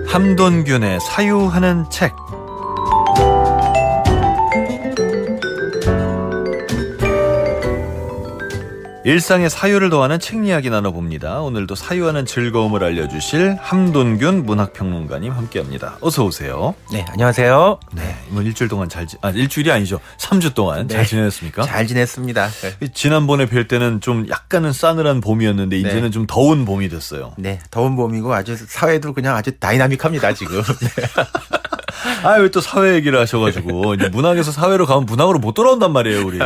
함돈균의 사유하는 책. 일상의 사유를 더하는 책 이야기 나눠봅니다. 오늘도 사유하는 즐거움을 알려주실 함돈균 문학평론가님 함께합니다. 어서 오세요. 네, 안녕하세요. 네, 이번 일주일 동안 일주일이 아니죠. 3주 동안 잘 지내셨습니까? 잘 지냈습니다. 네. 지난번에 뵐 때는 좀 약간은 싸늘한 봄이었는데 이제는 네. 좀 더운 봄이 됐어요. 네, 더운 봄이고 아주 사회도 그냥 아주 다이나믹합니다, 지금. 왜 또 사회 얘기를 하셔가지고 이제 문학에서 사회로 가면 문학으로 못 돌아온단 말이에요, 우리.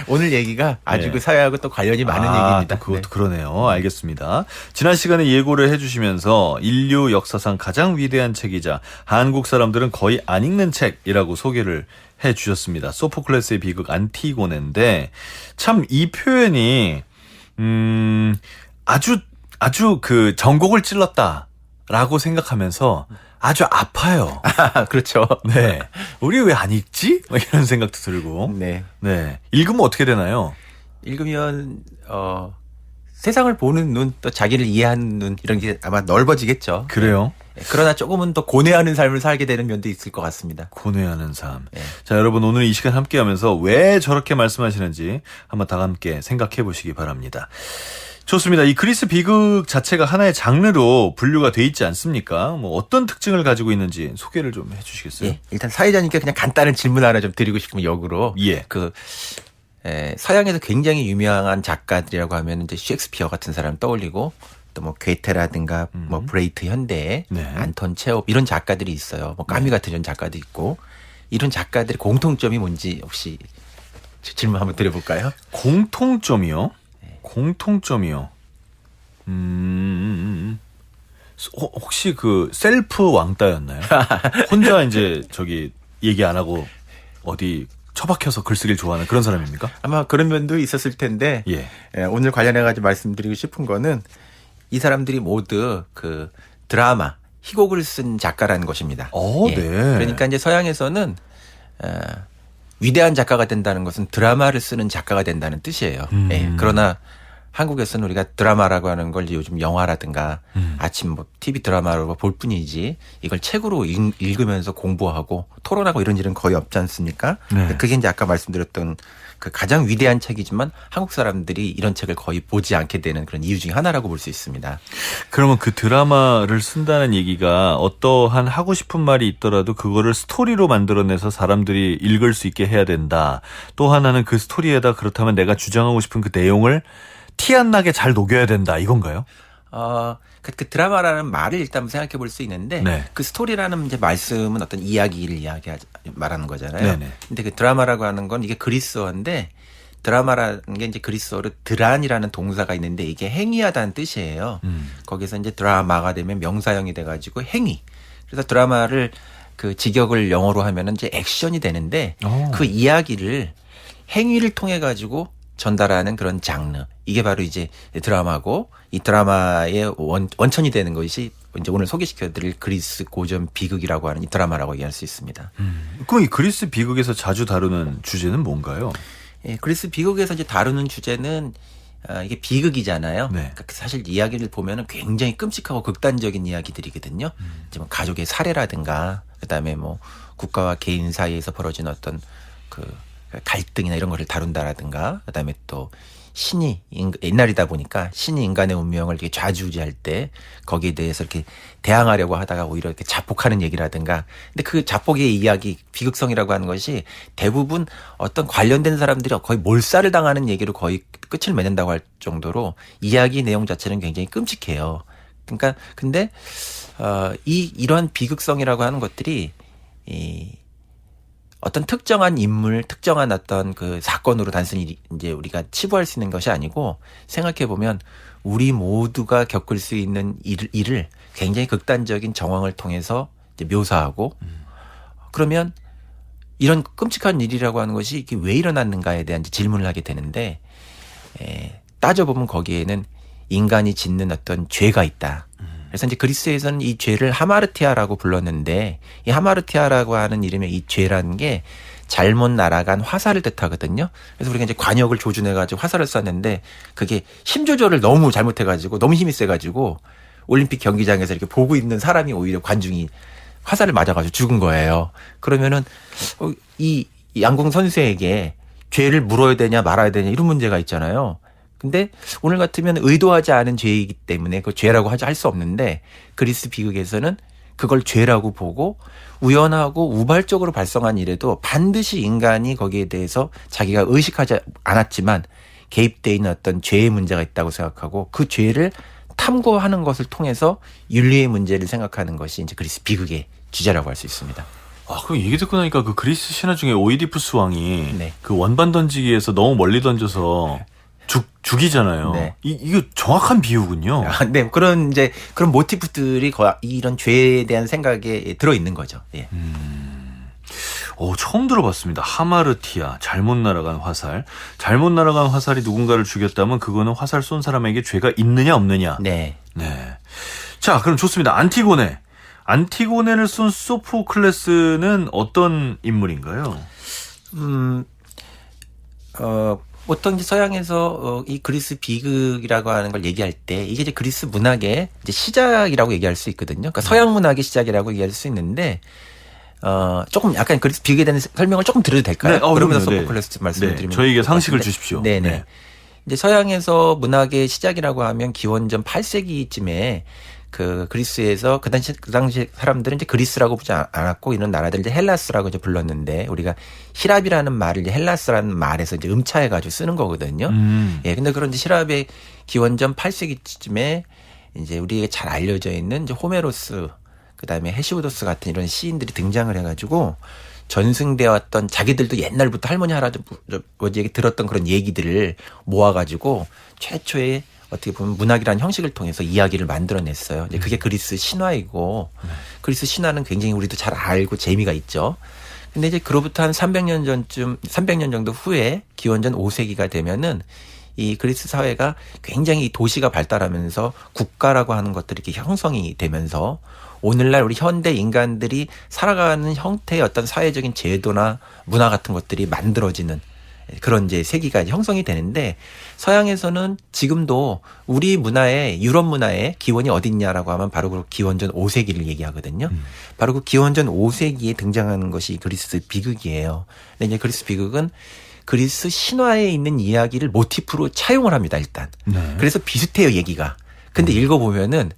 오늘 얘기가 아주 네. 그 사회하고 또 관련이 많은 얘기입니다. 또 그것도 네. 그러네요. 알겠습니다. 지난 시간에 예고를 해주시면서 인류 역사상 가장 위대한 책이자 한국 사람들은 거의 안 읽는 책이라고 소개를 해주셨습니다. 소포클레스의 비극 안티고네인데 참 이 표현이 아주 그 전곡을 찔렀다라고 생각하면서 아주 아파요. 그렇죠. 네. 우리 왜 안 읽지? 이런 생각도 들고. 네. 네. 읽으면 어떻게 되나요? 읽으면, 세상을 보는 눈, 또 자기를 이해하는 눈, 이런 게 아마 넓어지겠죠. 그래요? 네. 그러나 조금은 더 고뇌하는 삶을 살게 되는 면도 있을 것 같습니다. 고뇌하는 삶. 네. 자, 여러분 오늘 이 시간 함께 하면서 왜 저렇게 말씀하시는지 한번 다 함께 생각해 보시기 바랍니다. 좋습니다. 이 그리스 비극 자체가 하나의 장르로 분류가 돼 있지 않습니까? 뭐 어떤 특징을 가지고 있는지 소개를 좀 해주시겠어요? 예, 일단 사회자님께 그냥 간단한 질문 하나 좀 드리고 싶으면 역으로. 예. 서양에서 굉장히 유명한 작가들이라고 하면 이제 셰익스피어 같은 사람 떠올리고 또 뭐 괴테라든가 뭐 브레이트 현대, 네. 안톤 체홉 이런 작가들이 있어요. 뭐 까미 같은 이런 작가도 있고 이런 작가들의 공통점이 뭔지 혹시 질문 한번 드려볼까요? 공통점이요? 공통점이요. 혹시 그 셀프 왕따였나요? 혼자 이제 얘기 안 하고 어디 처박혀서 글쓰기를 좋아하는 그런 사람입니까? 아마 그런 면도 있었을 텐데 예. 오늘 관련해가지고 말씀드리고 싶은 거는 이 사람들이 모두 그 드라마, 희곡을 쓴 작가라는 것입니다. 네. 그러니까 이제 서양에서는 위대한 작가가 된다는 것은 드라마를 쓰는 작가가 된다는 뜻이에요. 예. 그러나 한국에서는 우리가 드라마라고 하는 걸 요즘 영화라든가 아침 뭐 TV 드라마로 볼 뿐이지 이걸 책으로 읽으면서 공부하고 토론하고 이런 일은 거의 없지 않습니까? 네. 그게 이제 아까 말씀드렸던 그 가장 위대한 책이지만 한국 사람들이 이런 책을 거의 보지 않게 되는 그런 이유 중에 하나라고 볼 수 있습니다. 그러면 그 드라마를 쓴다는 얘기가 어떠한 하고 싶은 말이 있더라도 그거를 스토리로 만들어내서 사람들이 읽을 수 있게 해야 된다. 또 하나는 그 스토리에다 그렇다면 내가 주장하고 싶은 그 내용을 티 안 나게 잘 녹여야 된다. 이건가요? 그 드라마라는 말을 일단 생각해 볼 수 있는데 네. 그 스토리라는 이제 말씀은 어떤 이야기를 말하는 거잖아요. 네네. 근데 그 드라마라고 하는 건 이게 그리스어인데 드라마라는 게 이제 그리스어로 드란이라는 동사가 있는데 이게 행위하다는 뜻이에요. 거기서 이제 드라마가 되면 명사형이 돼가지고 행위. 그래서 드라마를 그 직역을 영어로 하면은 이제 액션이 되는데 그 이야기를 행위를 통해 가지고 전달하는 그런 장르. 이게 바로 이제 드라마고 이 드라마의 원천이 되는 것이 이제 오늘 소개시켜드릴 그리스 고전 비극이라고 하는 이 드라마라고 얘기할 수 있습니다. 그럼 이 그리스 비극에서 자주 다루는 주제는 뭔가요? 예, 그리스 비극에서 이제 다루는 주제는 이게 비극이잖아요. 네. 그러니까 사실 이야기를 보면은 굉장히 끔찍하고 극단적인 이야기들이거든요. 이제 뭐 가족의 살해라든가 그다음에 뭐 국가와 개인 사이에서 벌어진 어떤 그 갈등이나 이런 거를 다룬다라든가 그다음에 또 신이 옛날이다 보니까 신이 인간의 운명을 이렇게 좌지우지할 때 거기에 대해서 이렇게 대항하려고 하다가 오히려 이렇게 자폭하는 얘기라든가 근데 그 자폭의 이야기 비극성이라고 하는 것이 대부분 어떤 관련된 사람들이 거의 몰살을 당하는 얘기로 거의 끝을 맺는다고 할 정도로 이야기 내용 자체는 굉장히 끔찍해요. 그러니까 근데 이런 비극성이라고 하는 것들이 어떤 특정한 인물, 특정한 어떤 그 사건으로 단순히 이제 우리가 치부할 수 있는 것이 아니고 생각해 보면 우리 모두가 겪을 수 있는 일을 굉장히 극단적인 정황을 통해서 이제 묘사하고 그러면 이런 끔찍한 일이라고 하는 것이 이게 왜 일어났는가에 대한 질문을 하게 되는데 따져보면 거기에는 인간이 짓는 어떤 죄가 있다. 그래서 이제 그리스에서는 이 죄를 하마르티아라고 불렀는데 이 하마르티아라고 하는 이름의 이 죄라는 게 잘못 날아간 화살을 뜻하거든요. 그래서 우리가 이제 관역을 조준해가지고 화살을 쐈는데 그게 힘 조절을 너무 잘못해가지고 너무 힘이 세가지고 올림픽 경기장에서 이렇게 보고 있는 사람이 오히려 관중이 화살을 맞아가지고 죽은 거예요. 그러면은 이 양궁 선수에게 죄를 물어야 되냐 말아야 되냐 이런 문제가 있잖아요. 근데 오늘 같으면 의도하지 않은 죄이기 때문에 그 죄라고 할 수 없는데 그리스 비극에서는 그걸 죄라고 보고 우연하고 우발적으로 발생한 일에도 반드시 인간이 거기에 대해서 자기가 의식하지 않았지만 개입되어 있는 어떤 죄의 문제가 있다고 생각하고 그 죄를 탐구하는 것을 통해서 윤리의 문제를 생각하는 것이 이제 그리스 비극의 주제라고 할 수 있습니다. 아, 그럼 얘기 듣고 나니까 그 그리스 신화 중에 오이디푸스 왕이 네. 그 원반 던지기에서 너무 멀리 던져서 죽이잖아요. 네. 이거 정확한 비유군요. 네, 그런 모티프들이 이런 죄에 대한 생각에 들어 있는 거죠. 예. 처음 들어봤습니다. 하마르티아, 잘못 날아간 화살. 잘못 날아간 화살이 누군가를 죽였다면 그거는 화살 쏜 사람에게 죄가 있느냐 없느냐. 네. 네. 자, 그럼 좋습니다. 안티고네. 안티고네를 쏜 소포클레스는 어떤 인물인가요? 보통 이제 서양에서 이 그리스 비극이라고 하는 걸 얘기할 때 이게 이제 그리스 문학의 이제 시작이라고 얘기할 수 있거든요. 그러니까 서양 문학의 시작이라고 얘기할 수 있는데 조금 약간 그리스 비극에 대한 설명을 조금 드려도 될까요? 네, 그러면서 그럼요. 소포클레스 말씀을 네, 드리면 저희에게 상식을 주십시오. 네네. 네. 이제 서양에서 문학의 시작이라고 하면 기원전 8세기쯤에 그 그리스에서 그 당시 사람들은 이제 그리스라고 보지 않았고 이런 나라들 이제 헬라스라고 이제 불렀는데 우리가 히랍이라는 말을 이제 헬라스라는 말에서 이제 음차해가지고 쓰는 거거든요. 예, 근데 그런 이제 히랍의 기원전 8세기쯤에 이제 우리에게 잘 알려져 있는 이제 호메로스 그다음에 헤시오도스 같은 이런 시인들이 등장을 해가지고 전승되었던 자기들도 옛날부터 할머니 할아버지에게 들었던 그런 얘기들을 모아가지고 최초의 어떻게 보면 문학이라는 형식을 통해서 이야기를 만들어냈어요. 이제 그게 그리스 신화이고 그리스 신화는 굉장히 우리도 잘 알고 재미가 있죠. 근데 이제 그로부터 한 300년 정도 후에 기원전 5세기가 되면은 이 그리스 사회가 굉장히 도시가 발달하면서 국가라고 하는 것들이 이렇게 형성이 되면서 오늘날 우리 현대 인간들이 살아가는 형태의 어떤 사회적인 제도나 문화 같은 것들이 만들어지는 그런 이제 세기가 형성이 되는데 서양에서는 지금도 우리 문화의 유럽 문화의 기원이 어딨냐라고 하면 바로 그 기원전 5세기를 얘기하거든요. 바로 그 기원전 5세기에 등장하는 것이 그리스 비극이에요. 근데 이제 그리스 비극은 그리스 신화에 있는 이야기를 모티프로 차용을 합니다, 일단. 네. 그래서 비슷해요, 얘기가. 근데 읽어보면은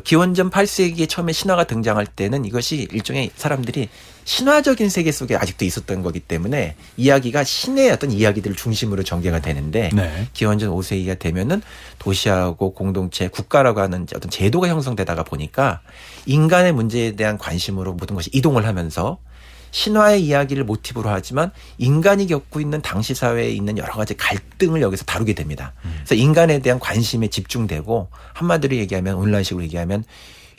기원전 8세기에 처음에 신화가 등장할 때는 이것이 일종의 사람들이 신화적인 세계 속에 아직도 있었던 거기 때문에 이야기가 신의 어떤 이야기들을 중심으로 전개가 되는데 네. 기원전 5세기가 되면은 도시하고 공동체, 국가라고 하는 어떤 제도가 형성되다가 보니까 인간의 문제에 대한 관심으로 모든 것이 이동을 하면서 신화의 이야기를 모티브로 하지만 인간이 겪고 있는 당시 사회에 있는 여러 가지 갈등을 여기서 다루게 됩니다. 그래서 인간에 대한 관심에 집중되고 한마디로 얘기하면 오늘날식으로 얘기하면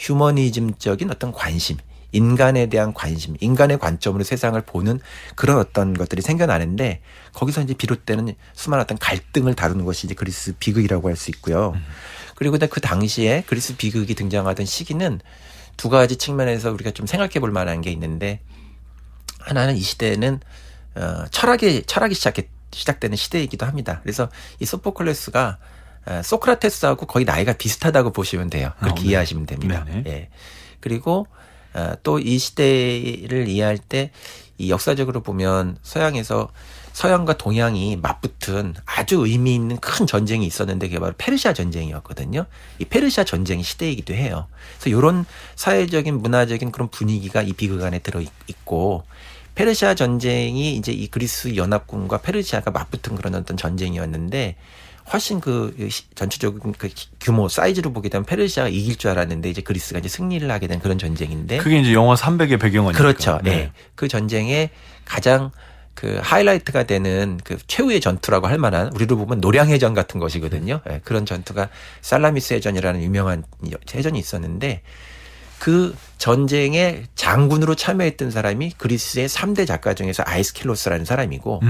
휴머니즘적인 어떤 관심, 인간에 대한 관심, 인간의 관점으로 세상을 보는 그런 어떤 것들이 생겨나는데 거기서 이제 비롯되는 수많은 어떤 갈등을 다루는 것이 이제 그리스 비극이라고 할 수 있고요. 그리고 그 당시에 그리스 비극이 등장하던 시기는 두 가지 측면에서 우리가 좀 생각해 볼 만한 게 있는데 하나는 이 시대는 철학이 시작되는 시대이기도 합니다. 그래서 이 소포클레스가 소크라테스하고 거의 나이가 비슷하다고 보시면 돼요. 그렇게 네. 이해하시면 됩니다. 네네. 예. 그리고 또 이 시대를 이해할 때 이 역사적으로 보면 서양에서 서양과 동양이 맞붙은 아주 의미 있는 큰 전쟁이 있었는데 그게 바로 페르시아 전쟁이었거든요. 이 페르시아 전쟁 시대이기도 해요. 그래서 이런 사회적인 문화적인 그런 분위기가 이 비극 안에 들어 있고 페르시아 전쟁이 이제 이 그리스 연합군과 페르시아가 맞붙은 그런 어떤 전쟁이었는데 훨씬 전체적인 그 규모 사이즈로 보게 되면 페르시아가 이길 줄 알았는데 이제 그리스가 이제 승리를 하게 된 그런 전쟁인데 그게 이제 영화 300의 배경이니까. 그렇죠. 네. 그 전쟁에 가장 그 하이라이트가 되는 그 최후의 전투라고 할 만한 우리로 보면 노량해전 같은 것이거든요. 네. 그런 전투가 살라미스 해전이라는 유명한 해전이 있었는데 그 전쟁에 장군으로 참여했던 사람이 그리스의 3대 작가 중에서 아이스킬로스라는 사람이고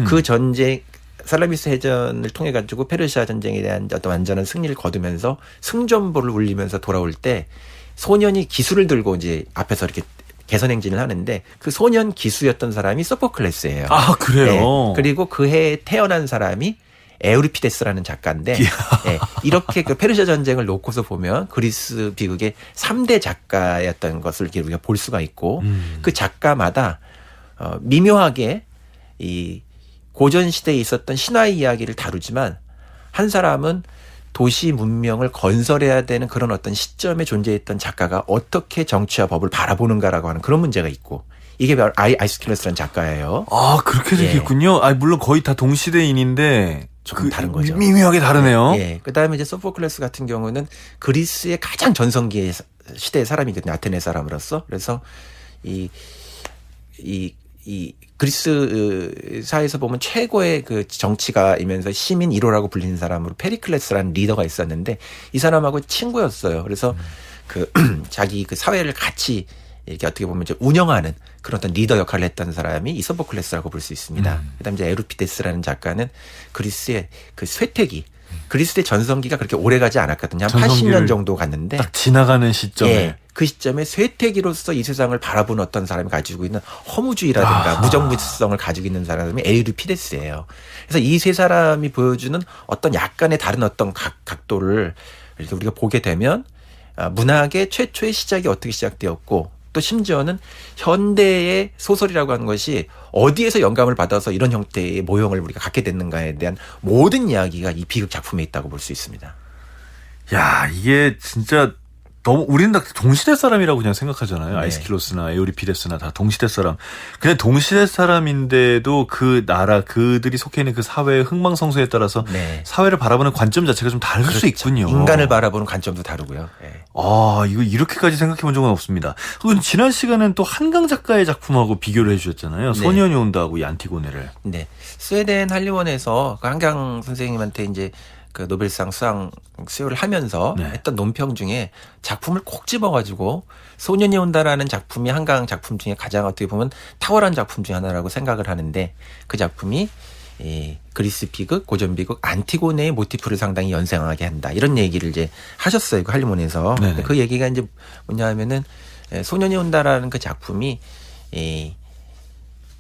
그 전쟁 살라미스 해전을 통해 가지고 페르시아 전쟁에 대한 어떤 완전한 승리를 거두면서 승전보를 울리면서 돌아올 때 소년이 기술을 들고 이제 앞에서 이렇게 개선 행진을 하는데 그 소년 기수였던 사람이 소포클레스예요. 아, 그래요? 네. 그리고 그 해에 태어난 사람이 에우리피데스라는 작가인데 네. 이렇게 그 페르시아 전쟁을 놓고서 보면 그리스 비극의 3대 작가였던 것을 우리가 볼 수가 있고 그 작가마다 미묘하게 이 고전 시대에 있었던 신화의 이야기를 다루지만 한 사람은 도시 문명을 건설해야 되는 그런 어떤 시점에 존재했던 작가가 어떻게 정치와 법을 바라보는가라고 하는 그런 문제가 있고 이게 바로 아이스킬러스라는 작가예요. 아, 그렇게 되겠군요. 아, 물론 거의 다 동시대인인데 조금 다른 거죠. 미묘하게 다르네요. 예. 그다음에 이제 소포클레스 같은 경우는 그리스의 가장 전성기의 시대의 사람이거든요. 아테네 사람으로서. 그래서 이 그리스 사에서 보면 최고의 그 정치가이면서 시민 1호라고 불리는 사람으로 페리클레스라는 리더가 있었는데 이 사람하고 친구였어요. 그래서 그 자기 그 사회를 같이 이렇게 어떻게 보면 이제 운영하는 그런 어떤 리더 역할을 했던 사람이 이 소포클레스라고 볼 수 있습니다. 그다음에 이제 에우리피데스라는 작가는 그리스의 그 쇠퇴기 그리스의 전성기가 그렇게 오래 가지 않았거든요. 한 80년 정도 갔는데 딱 지나가는 시점에 예, 그 시점에 쇠퇴기로서 이 세상을 바라보는 어떤 사람이 가지고 있는 허무주의라든가 무정부성을 가지고 있는 사람이 에우리피데스예요. 그래서 이 세 사람이 보여주는 어떤 약간의 다른 어떤 각도를 이렇게 우리가 보게 되면 문학의 최초의 시작이 어떻게 시작되었고 또 심지어는 현대의 소설이라고 하는 것이 어디에서 영감을 받아서 이런 형태의 모형을 우리가 갖게 됐는가에 대한 모든 이야기가 이 비극 작품에 있다고 볼 수 있습니다. 야, 이게 진짜 너무 우리는 다 동시대 사람이라고 그냥 생각하잖아요. 네. 아이스킬로스나 에우리피데스나 다 동시대 사람. 그냥 동시대 사람인데도 그 나라 그들이 속해 있는 그 사회의 흥망성쇠에 따라서 네. 사회를 바라보는 관점 자체가 좀 다를 수 있군요. 인간을 바라보는 관점도 다르고요. 네. 아, 이거 이렇게까지 생각해 본 적은 없습니다. 그리고 지난 시간엔 또 한강 작가의 작품하고 비교를 해주셨잖아요. 네. 소년이 온다하고 이 안티고네를. 네. 스웨덴 한림원에서 그 한강 선생님한테 이제 그 노벨상 수상 수여를 하면서 네. 했던 논평 중에 작품을 콕 집어가지고 소년이 온다라는 작품이 한강 작품 중에 가장 어떻게 보면 탁월한 작품 중에 하나라고 생각을 하는데 그 작품이 그리스 비극, 고전 비극, 안티고네의 모티프를 상당히 연상하게 한다. 이런 얘기를 이제 하셨어요. 그 한림원에서. 네네. 그 얘기가 이제 뭐냐 하면은 소년이 온다라는 그 작품이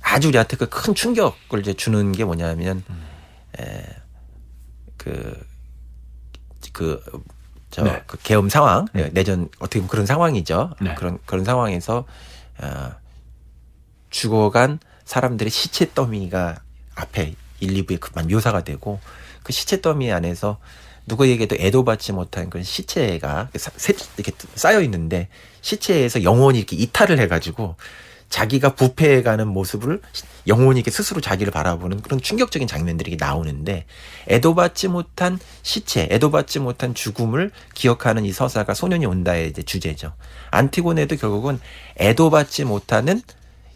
아주 우리한테 그 큰 충격을 이제 주는 게 뭐냐면 네. 그 계엄 상황, 내전 어떻게 보면 그런 상황이죠. 네. 그런 상황에서 죽어간 사람들의 시체 더미가 앞에 1, 2부에 그만 묘사가 되고 그 시체 더미 안에서 누구에게도 애도받지 못한 그런 시체가 이렇게 쌓여 있는데 시체에서 영혼이 이렇게 이탈을 해가지고 자기가 부패해가는 모습을 영혼이 이렇게 스스로 자기를 바라보는 그런 충격적인 장면들이 나오는데 애도받지 못한 시체, 애도받지 못한 죽음을 기억하는 이 서사가 소년이 온다의 이제 주제죠. 안티고네도 결국은 애도받지 못하는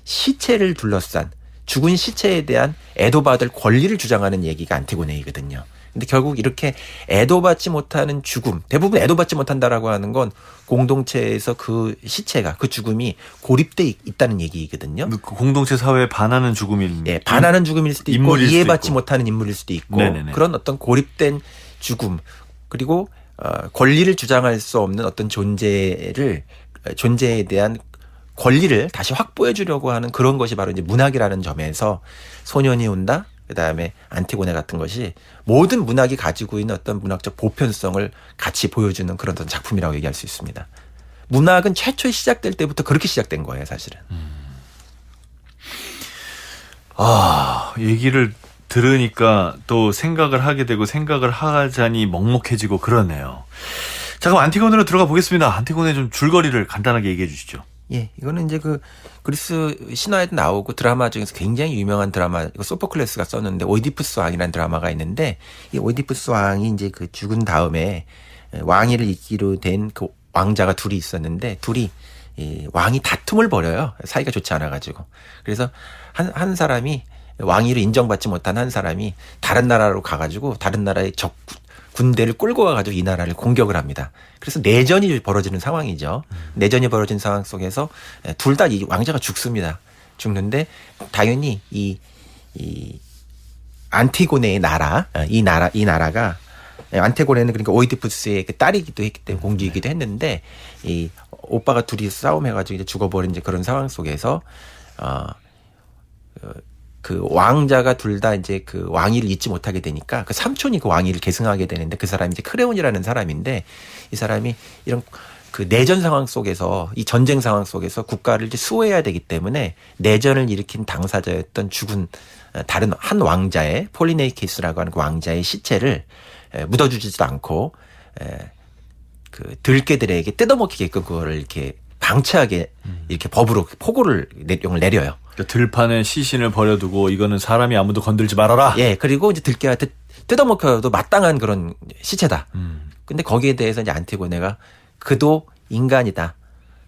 시체를 둘러싼 죽은 시체에 대한 애도받을 권리를 주장하는 얘기가 안티고네이거든요. 근데 결국 이렇게 애도받지 못하는 죽음, 대부분 애도받지 못한다라고 하는 건 공동체에서 그 시체가, 그 죽음이 고립돼 있다는 얘기거든요. 그 공동체 사회에 반하는 죽음일. 예, 반하는 죽음일 수도 있고 인물일 수도 이해받지 있고. 못하는 인물일 수도 있고 네네네. 그런 어떤 고립된 죽음 그리고 권리를 주장할 수 없는 어떤 존재에 대한 권리를 다시 확보해 주려고 하는 그런 것이 바로 이제 문학이라는 점에서 소년이 온다. 그다음에 안티고네 같은 것이 모든 문학이 가지고 있는 어떤 문학적 보편성을 같이 보여주는 그런 어떤 작품이라고 얘기할 수 있습니다. 문학은 최초에 시작될 때부터 그렇게 시작된 거예요, 사실은. 아, 얘기를 들으니까 또 생각을 하게 되고 생각을 하자니 먹먹해지고 그러네요. 자, 그럼 안티고네로 들어가 보겠습니다. 안티고네 좀 줄거리를 간단하게 얘기해 주시죠. 예, 이거는 이제 그 그리스 신화에도 나오고 드라마 중에서 굉장히 유명한 드라마, 이거 소포클레스가 썼는데 오이디푸스 왕이라는 드라마가 있는데 이 오이디푸스 왕이 이제 그 죽은 다음에 왕위를 잇기로 된 그 왕자가 둘이 있었는데 둘이 왕이 다툼을 벌여요. 사이가 좋지 않아가지고. 그래서 한 사람이 왕위를 인정받지 못한 한 사람이 다른 나라로 가가지고 다른 나라의 군대를 끌고 와가지고 이 나라를 공격을 합니다. 그래서 내전이 벌어지는 상황이죠. 내전이 벌어진 상황 속에서 둘 다 이 왕자가 죽습니다. 죽는데 당연히 이 안티고네의 나라, 이 나라가 안티고네는 그러니까 오이디푸스의 그 딸이기도 했기 때문에 공주이기도 했는데 이 오빠가 둘이 싸움해가지고 이제 죽어버린 이제 그런 상황 속에서 그 왕자가 둘 다 이제 그 왕위를 잊지 못하게 되니까 그 삼촌이 그 왕위를 계승하게 되는데 그 사람이 이제 크레온이라는 사람인데 이 사람이 이런 그 내전 상황 속에서 이 전쟁 상황 속에서 국가를 이제 수호해야 되기 때문에 내전을 일으킨 당사자였던 죽은 다른 한 왕자의 폴리네이케스라고 하는 그 왕자의 시체를 묻어주지도 않고 그 들깨들에게 뜯어먹히게끔 그거를 이렇게 방치하게 이렇게 법으로 포고를 내용을 내려요. 그러니까 들판에 시신을 버려두고 이거는 사람이 아무도 건들지 말아라. 예, 그리고 이제 들깨한테 뜯어먹혀도 마땅한 그런 시체다. 근데 거기에 대해서 이제 안티고네가 그도 인간이다.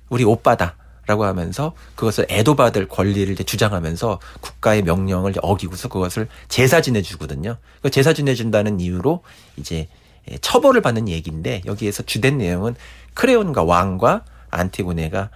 우리 오빠다. 라고 하면서 그것을 애도받을 권리를 이제 주장하면서 국가의 명령을 어기고서 그것을 제사 지내주거든요. 그 제사 지내준다는 이유로 이제 처벌을 받는 얘기인데 여기에서 주된 내용은 크레온과 왕과 안티고네가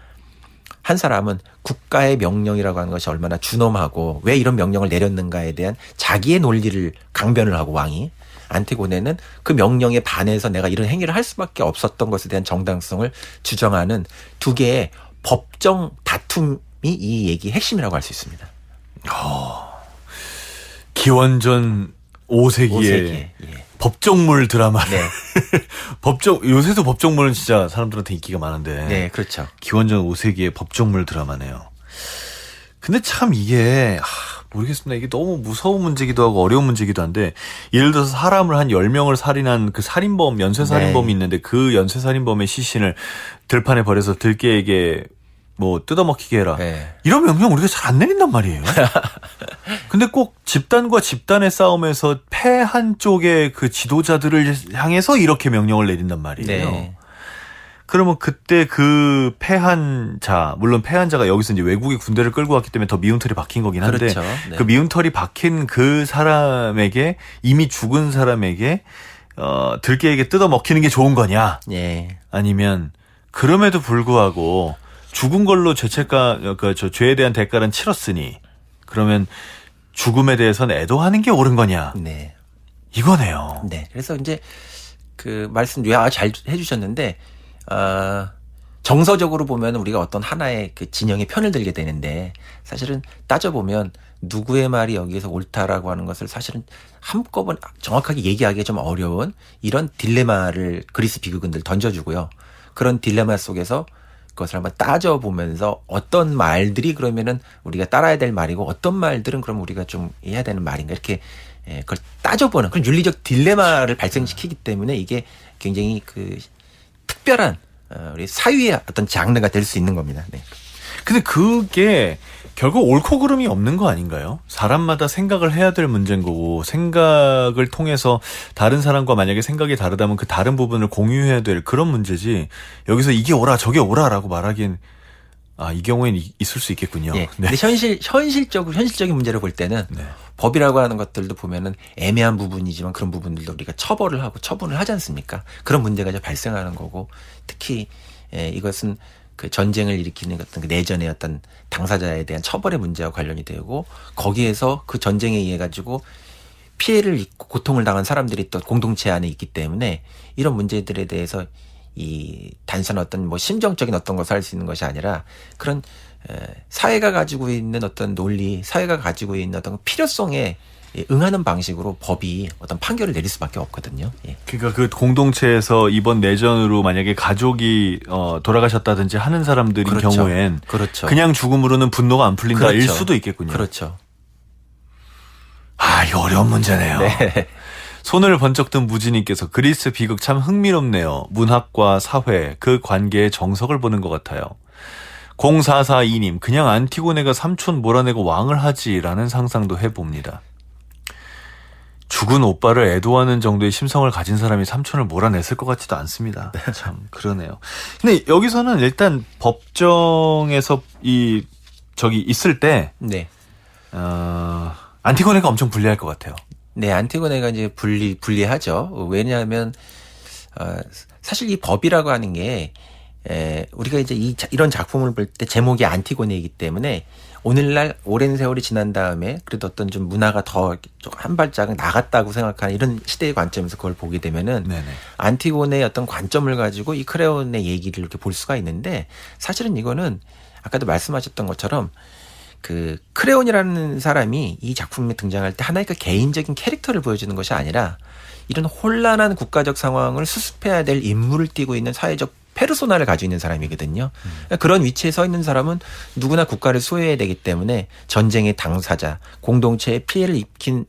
한 사람은 국가의 명령이라고 하는 것이 얼마나 준엄하고 왜 이런 명령을 내렸는가에 대한 자기의 논리를 강변을 하고 왕이 안티고네는 그 명령에 반해서 내가 이런 행위를 할 수밖에 없었던 것에 대한 정당성을 주장하는 두 개의 법정 다툼이 이 얘기의 핵심이라고 할 수 있습니다. 기원전 5세기의 예. 법정물 드라마. 네. 요새도 법정물은 진짜 사람들한테 인기가 많은데. 네, 그렇죠. 기원전 5세기의 법정물 드라마네요. 근데 참 이게, 모르겠습니다. 이게 너무 무서운 문제기도 하고 어려운 문제기도 한데, 예를 들어서 사람을 한 10명을 살인한 그 살인범, 연쇄살인범이 네. 있는데 그 연쇄살인범의 시신을 들판에 버려서 들깨에게 뭐 뜯어먹히게 해라. 네. 이런 명령 우리가 잘 안 내린단 말이에요. 근데 꼭 집단과 집단의 싸움에서 패한 쪽의 그 지도자들을 향해서 이렇게 명령을 내린단 말이에요. 네. 그러면 그때 그 패한 자, 물론 패한 자가 여기서 이제 외국의 군대를 끌고 왔기 때문에 더 미운 털이 박힌 거긴 한데, 그렇죠. 네. 그 미운 털이 박힌 그 사람에게, 이미 죽은 사람에게, 들깨에게 뜯어 먹히는 게 좋은 거냐? 예. 아니면, 그럼에도 불구하고, 죽은 걸로 죄에 대한 대가는 치렀으니, 그러면 죽음에 대해서는 애도하는 게 옳은 거냐? 네. 이거네요. 네. 그래서 이제 그 말씀 잘 해주셨는데, 정서적으로 보면 우리가 어떤 하나의 그 진영의 편을 들게 되는데 사실은 따져보면 누구의 말이 여기에서 옳다라고 하는 것을 사실은 한꺼번에 정확하게 얘기하기가 좀 어려운 이런 딜레마를 그리스 비극은들 던져주고요. 그런 딜레마 속에서 그것을 한번 따져보면서 어떤 말들이 그러면은 우리가 따라야 될 말이고 어떤 말들은 그럼 우리가 좀 해야 되는 말인가 이렇게 그걸 따져보는 그런 윤리적 딜레마를 발생시키기 때문에 이게 굉장히 그 특별한 우리 사유의 어떤 장르가 될 수 있는 겁니다. 네. 근데 그게 결국 옳고 그름이 없는 거 아닌가요? 사람마다 생각을 해야 될 문제인 거고, 생각을 통해서 다른 사람과 만약에 생각이 다르다면 그 다른 부분을 공유해야 될 그런 문제지, 여기서 이게 옳아 저게 옳아라고 말하기엔 이 경우에는 있을 수 있겠군요. 예. 네. 근데 현실적인 문제를 볼 때는 네. 법이라고 하는 것들도 보면은 애매한 부분이지만 그런 부분들도 우리가 처벌을 하고 처분을 하지 않습니까? 그런 문제가 이제 발생하는 거고 특히 이것은 그 전쟁을 일으키는 어떤 그 내전의 어떤 당사자에 대한 처벌의 문제와 관련이 되고 거기에서 그 전쟁에 의해 가지고 피해를 입고 고통을 당한 사람들이 또 공동체 안에 있기 때문에 이런 문제들에 대해서 이 단순한 어떤 뭐 심정적인 어떤 것을 할 수 있는 것이 아니라 그런 사회가 가지고 있는 어떤 논리, 사회가 가지고 있는 어떤 필요성에 응하는 방식으로 법이 어떤 판결을 내릴 수밖에 없거든요. 예. 그러니까 그 공동체에서 이번 내전으로 만약에 가족이 돌아가셨다든지 하는 사람들인 그렇죠. 경우엔 그렇죠. 그냥 죽음으로는 분노가 안 풀린다 일 수도 있겠군요. 그렇죠. 이거 어려운 문제네요. 네. 손을 번쩍 든 무지님께서 그리스 비극 참 흥미롭네요. 문학과 사회, 그 관계의 정석을 보는 것 같아요. 0442님, 그냥 안티고네가 삼촌 몰아내고 왕을 하지라는 상상도 해봅니다. 죽은 오빠를 애도하는 정도의 심성을 가진 사람이 삼촌을 몰아냈을 것 같지도 않습니다. 참 그러네요. 근데 여기서는 일단 법정에서 있을 때 네. 안티고네가 엄청 불리할 것 같아요. 네, 안티고네가 이제 불리하죠. 왜냐하면 사실 이 법이라고 하는 게 우리가 이제 이런 작품을 볼 때 제목이 안티고네이기 때문에 오늘날 오랜 세월이 지난 다음에 그래도 어떤 좀 문화가 더 한 발짝 나갔다고 생각하는 이런 시대의 관점에서 그걸 보게 되면은 네네. 안티고네의 어떤 관점을 가지고 이 크레온의 얘기를 이렇게 볼 수가 있는데 사실은 이거는 아까도 말씀하셨던 것처럼 그 크레온이라는 사람이 이 작품에 등장할 때 하나의 그 개인적인 캐릭터를 보여주는 것이 아니라 이런 혼란한 국가적 상황을 수습해야 될 임무를 띠고 있는 사회적 페르소나를 가지고 있는 사람이거든요. 그런 위치에 서 있는 사람은 누구나 국가를 수호해야 되기 때문에 전쟁의 당사자, 공동체에 피해를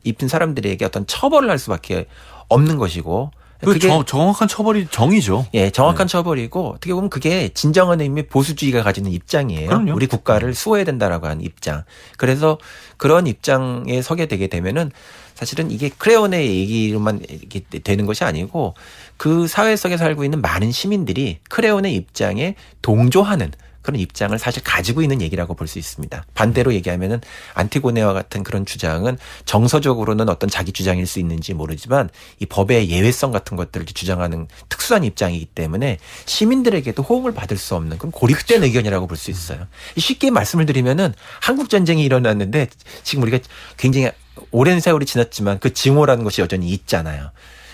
입힌 사람들에게 어떤 처벌을 할 수밖에 없는 것이고 그게 정확한 처벌이 정의죠. 예, 정확한 처벌이고 어떻게 보면 그게 진정한 의미의 보수주의가 가지는 입장이에요. 그럼요. 우리 국가를 수호해야 된다라고 하는 입장. 그래서 그런 입장에 서게 되게 되면은 사실은 이게 크레온의 얘기로만 이렇게 되는 것이 아니고 그 사회 속에 살고 있는 많은 시민들이 크레온의 입장에 동조하는 그런 입장을 사실 가지고 있는 얘기라고 볼 수 있습니다. 반대로 얘기하면은 안티고네와 같은 그런 주장은 정서적으로는 어떤 자기 주장일 수 있는지 모르지만 이 법의 예외성 같은 것들을 주장하는 특수한 입장이기 때문에 시민들에게도 호응을 받을 수 없는 그런 고립된 의견이라고 볼 수 있어요. 쉽게 말씀을 드리면은 한국 전쟁이 일어났는데 지금 우리가 굉장히 오랜 세월이 지났지만 그 징후라는 것이 여전히 있잖아요.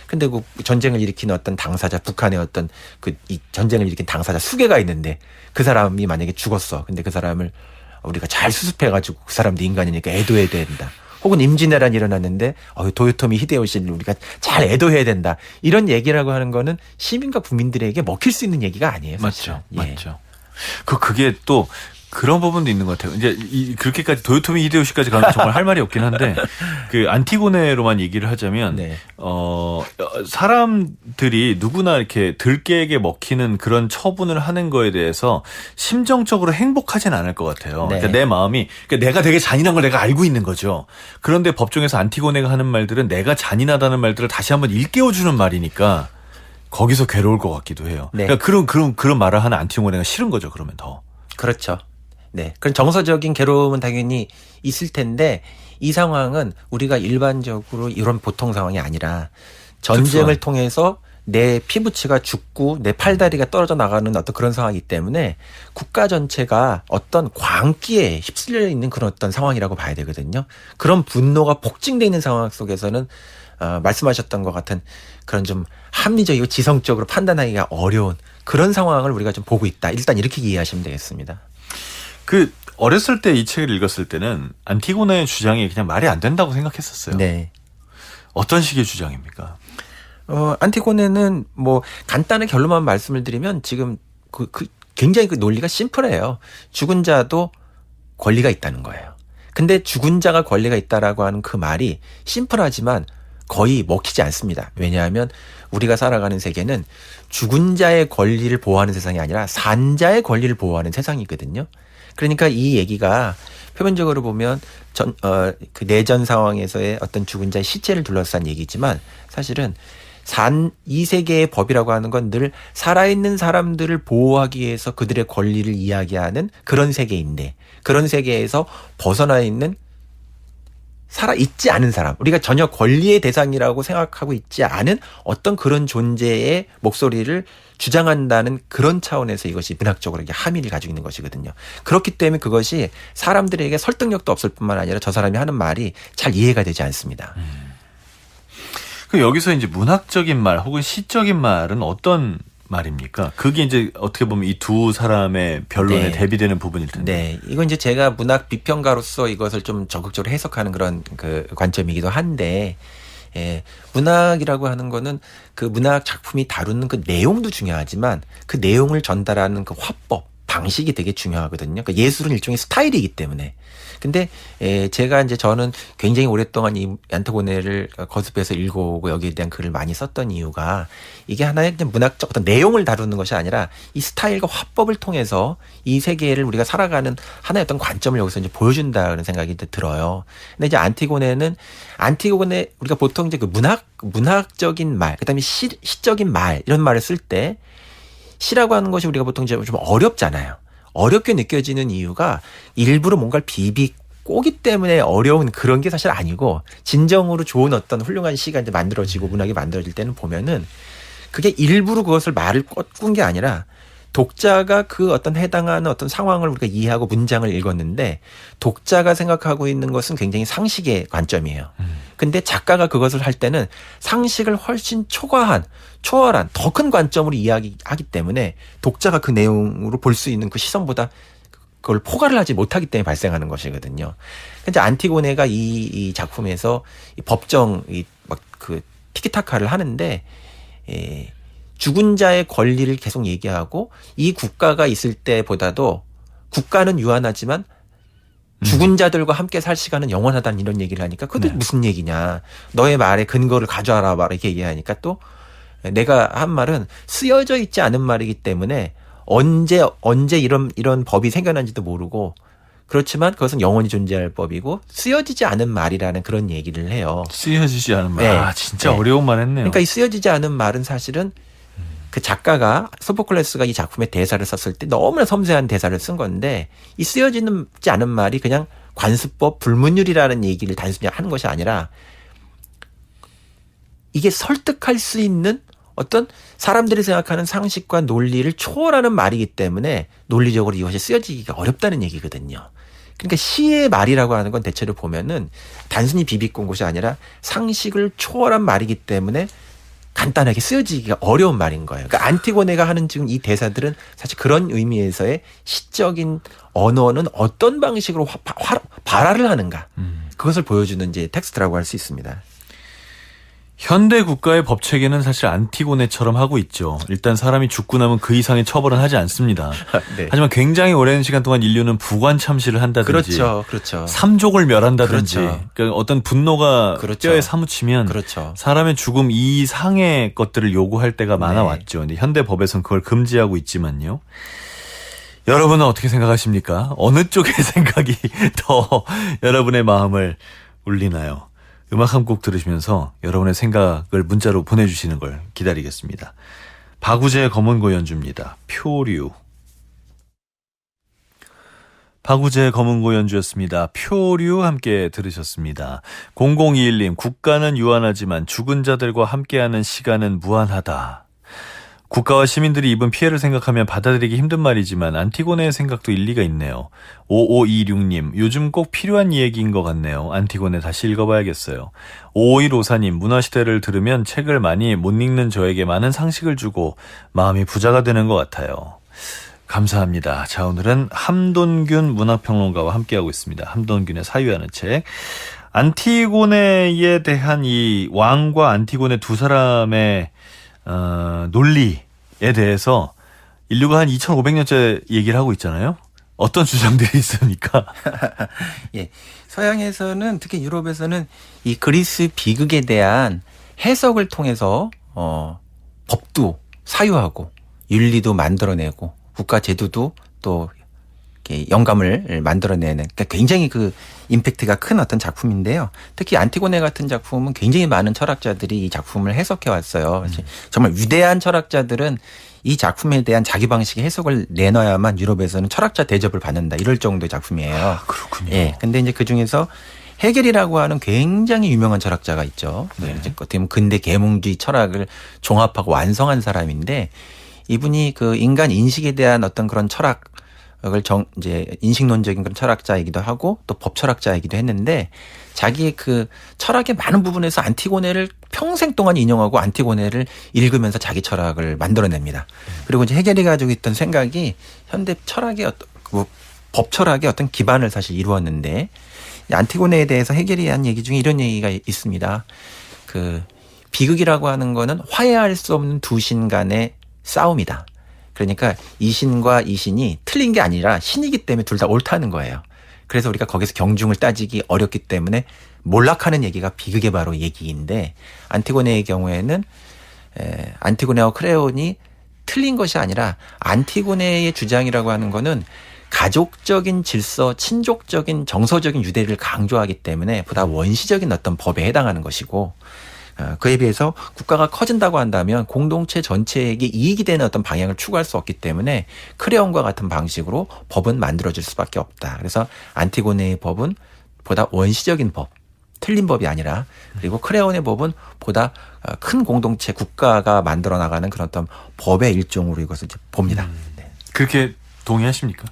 근데 그 전쟁을 일으킨 어떤 당사자, 북한의 어떤 이 전쟁을 일으킨 당사자 수개가 있는데 그 사람이 만약에 죽었어. 근데 그 사람을 우리가 잘 수습해가지고 그 사람도 인간이니까 애도해야 된다. 혹은 임진왜란이 일어났는데 도요토미 히데요시를 우리가 잘 애도해야 된다. 이런 얘기라고 하는 거는 시민과 국민들에게 먹힐 수 있는 얘기가 아니에요. 사실은. 맞죠. 맞죠. 그게 또 그런 부분도 있는 것 같아요. 이제 그렇게까지 도요토미 히데요시까지 가면 정말 할 말이 없긴 한데 그 안티고네로만 얘기를 하자면 네. 사람들이 누구나 이렇게 들깨에게 먹히는 그런 처분을 하는 거에 대해서 심정적으로 행복하진 않을 것 같아요. 네. 그러니까 내 마음이 그러니까 내가 되게 잔인한 걸 내가 알고 있는 거죠. 그런데 법정에서 안티고네가 하는 말들은 내가 잔인하다는 말들을 다시 한번 일깨워주는 말이니까 거기서 괴로울 것 같기도 해요. 네. 그러니까 그런 말을 하는 안티고네가 싫은 거죠. 그러면 더. 그렇죠. 네. 그런 정서적인 괴로움은 당연히 있을 텐데 이 상황은 우리가 일반적으로 이런 보통 상황이 아니라 전쟁을 통해서 내 피부치가 죽고 내 팔다리가 떨어져 나가는 어떤 그런 상황이기 때문에 국가 전체가 어떤 광기에 휩쓸려 있는 그런 어떤 상황이라고 봐야 되거든요. 그런 분노가 폭증되어 있는 상황 속에서는 말씀하셨던 것 같은 그런 좀 합리적이고 지성적으로 판단하기가 어려운 그런 상황을 우리가 좀 보고 있다. 일단 이렇게 이해하시면 되겠습니다. 어렸을 때 이 책을 읽었을 때는 안티고네의 주장이 그냥 말이 안 된다고 생각했었어요. 네. 어떤 식의 주장입니까? 안티고네는 뭐 간단한 결론만 말씀을 드리면 지금 굉장히 그 논리가 심플해요. 죽은 자도 권리가 있다는 거예요. 근데 죽은 자가 권리가 있다라고 하는 그 말이 심플하지만 거의 먹히지 않습니다. 왜냐하면 우리가 살아가는 세계는 죽은 자의 권리를 보호하는 세상이 아니라 산 자의 권리를 보호하는 세상이거든요. 그러니까 이 얘기가 표면적으로 보면 그 내전 상황에서의 어떤 죽은 자의 시체를 둘러싼 얘기지만 사실은 이 세계의 법이라고 하는 건 늘 살아있는 사람들을 보호하기 위해서 그들의 권리를 이야기하는 그런 세계인데 그런 세계에서 벗어나 있는 살아있지 않은 사람, 우리가 전혀 권리의 대상이라고 생각하고 있지 않은 어떤 그런 존재의 목소리를 주장한다는 그런 차원에서 이것이 문학적으로 함의를 가지고 있는 것이거든요. 그렇기 때문에 그것이 사람들에게 설득력도 없을 뿐만 아니라 저 사람이 하는 말이 잘 이해가 되지 않습니다. 여기서 이제 문학적인 말 혹은 시적인 말은 어떤 말입니까? 그게 이제 어떻게 보면 이 두 사람의 변론에 네. 대비되는 부분일 텐데. 네. 이건 이제 제가 문학 비평가로서 이것을 좀 적극적으로 해석하는 그런 그 관점이기도 한데, 문학이라고 하는 거는 그 문학 작품이 다루는 그 내용도 중요하지만 그 내용을 전달하는 그 화법, 방식이 되게 중요하거든요. 그러니까 예술은 일종의 스타일이기 때문에. 근데 제가 이제 저는 굉장히 오랫동안 이 안티고네를 거듭해서 읽어오고 여기에 대한 글을 많이 썼던 이유가 이게 하나의 그냥 문학적 어떤 내용을 다루는 것이 아니라 이 스타일과 화법을 통해서 이 세계를 우리가 살아가는 하나의 어떤 관점을 여기서 이제 보여준다는 생각이 들어요. 근데 이제 안티고네 우리가 보통 이제 그 문학적인 말, 그다음에 시적인 말 이런 말을 쓸 때 시라고 하는 것이 우리가 보통 좀 어렵잖아요. 어렵게 느껴지는 이유가 일부러 뭔가를 꼬기 때문에 어려운 그런 게 사실 아니고 진정으로 좋은 어떤 훌륭한 시가 이제 만들어지고 문학이 만들어질 때는 보면은 그게 일부러 그것을 말을 꾼 게 아니라 독자가 그 어떤 해당하는 어떤 상황을 우리가 이해하고 문장을 읽었는데 독자가 생각하고 있는 것은 굉장히 상식의 관점이에요. 근데 작가가 그것을 할 때는 상식을 훨씬 초월한 더 큰 관점으로 이야기하기 때문에 독자가 그 내용으로 볼 수 있는 그 시선보다 그걸 포괄을 하지 못하기 때문에 발생하는 것이거든요. 근데 안티고네가 이 작품에서 이 법정 그 티키타카를 하는데 죽은 자의 권리를 계속 얘기하고 이 국가가 있을 때보다도 국가는 유한하지만 죽은 자들과 함께 살 시간은 영원하다는 이런 얘기를 하니까 그것도 네. 무슨 무슨 얘기냐. 너의 말에 근거를 가져와라 봐 이렇게 얘기하니까 또 내가 한 말은 쓰여져 있지 않은 말이기 때문에 언제 이런 법이 생겨난지도 모르고 그렇지만 그것은 영원히 존재할 법이고 쓰여지지 않은 말이라는 그런 얘기를 해요. 쓰여지지 않은 말. 네. 아, 진짜 네. 어려운 말 했네요. 그러니까 이 쓰여지지 않은 말은 사실은 그 작가가 소포클레스가 이 작품에 대사를 썼을 때 너무나 섬세한 대사를 쓴 건데 이 쓰여지지 않은 말이 그냥 관습법 불문율이라는 얘기를 단순히 하는 것이 아니라 이게 설득할 수 있는 어떤 사람들이 생각하는 상식과 논리를 초월하는 말이기 때문에 논리적으로 이것이 쓰여지기가 어렵다는 얘기거든요. 그러니까 시의 말이라고 하는 건 대체로 보면은 단순히 비비꼰 것이 아니라 상식을 초월한 말이기 때문에 간단하게 쓰여지기가 어려운 말인 거예요. 그러니까 안티고네가 하는 지금 이 대사들은 사실 그런 의미에서의 시적인 언어는 어떤 방식으로 발화를 하는가 그것을 보여주는 이제 텍스트라고 할 수 있습니다. 현대 국가의 법 체계는 사실 안티고네처럼 하고 있죠. 일단 사람이 죽고 나면 그 이상의 처벌은 하지 않습니다. 네. 하지만 굉장히 오랜 시간 동안 인류는 부관 참시를 한다든지 그렇죠. 삼족을 멸한다든지 그렇죠. 그러니까 어떤 분노가 그렇죠. 뼈에 사무치면 그렇죠. 사람의 죽음 이상의 것들을 요구할 때가 많아 네. 왔죠. 근데 현대 법에서는 그걸 금지하고 있지만요. 여러분은 어떻게 생각하십니까? 어느 쪽의 생각이 더 여러분의 마음을 울리나요? 음악 한 곡 들으시면서 여러분의 생각을 문자로 보내주시는 걸 기다리겠습니다. 박우재의 검은고 연주입니다. 표류. 박우재의 검은고 연주였습니다. 표류 함께 들으셨습니다. 0021님, 국가는 유한하지만 죽은 자들과 함께하는 시간은 무한하다. 국가와 시민들이 입은 피해를 생각하면 받아들이기 힘든 말이지만 안티고네의 생각도 일리가 있네요. 5526님, 요즘 꼭 필요한 얘기인 것 같네요. 안티고네 다시 읽어봐야겠어요. 5515사님, 문화시대를 들으면 책을 많이 못 읽는 저에게 많은 상식을 주고 마음이 부자가 되는 것 같아요. 감사합니다. 자, 오늘은 함돈균 문학평론가와 함께하고 있습니다. 함돈균의 사유하는 책. 안티고네에 대한 이 왕과 안티고네 두 사람의 논리에 대해서 인류가 한 2500년째 얘기를 하고 있잖아요. 어떤 주장들이 있습니까? 예. 서양에서는 특히 유럽에서는 이 그리스 비극에 대한 해석을 통해서 법도 사유하고 윤리도 만들어내고 국가 제도도 또 이렇게 영감을 만들어내는 그러니까 굉장히 그 임팩트가 큰 어떤 작품인데요. 특히 안티고네 같은 작품은 굉장히 많은 철학자들이 이 작품을 해석해 왔어요. 정말 위대한 철학자들은 이 작품에 대한 자기 방식의 해석을 내놔야만 유럽에서는 철학자 대접을 받는다. 이럴 정도의 작품이에요. 아, 그렇군요. 예. 근데 이제 그 중에서 헤겔이라고 하는 굉장히 유명한 철학자가 있죠. 네. 이제 어떻게 보면 근대 계몽주의 철학을 종합하고 완성한 사람인데 이분이 그 인간 인식에 대한 어떤 그런 철학을 이제 인식론적인 그런 철학자이기도 하고 또 법 철학자이기도 했는데 자기의 그 철학의 많은 부분에서 안티고네를 평생 동안 인용하고 안티고네를 읽으면서 자기 철학을 만들어냅니다. 그리고 이제 헤겔이 가지고 있던 생각이 현대 철학의 어떤 법 철학의 어떤 기반을 사실 이루었는데 안티고네에 대해서 헤겔이 한 얘기 중에 이런 얘기가 있습니다. 그 비극이라고 하는 거는 화해할 수 없는 두 신 간의 싸움이다. 그러니까 이 신과 이 신이 틀린 게 아니라 신이기 때문에 둘 다 옳다는 거예요. 그래서 우리가 거기서 경중을 따지기 어렵기 때문에 몰락하는 얘기가 비극의 바로 얘기인데 안티고네의 경우에는 안티고네와 크레온이 틀린 것이 아니라 안티고네의 주장이라고 하는 거는 가족적인 질서, 친족적인 정서적인 유대를 강조하기 때문에 보다 원시적인 어떤 법에 해당하는 것이고 그에 비해서 국가가 커진다고 한다면 공동체 전체에게 이익이 되는 어떤 방향을 추구할 수 없기 때문에 크레온과 같은 방식으로 법은 만들어질 수밖에 없다. 그래서 안티고네의 법은 보다 원시적인 법, 틀린 법이 아니라 그리고 크레온의 법은 보다 큰 공동체 국가가 만들어 나가는 그런 어떤 법의 일종으로 이것을 봅니다. 네. 그렇게 동의하십니까?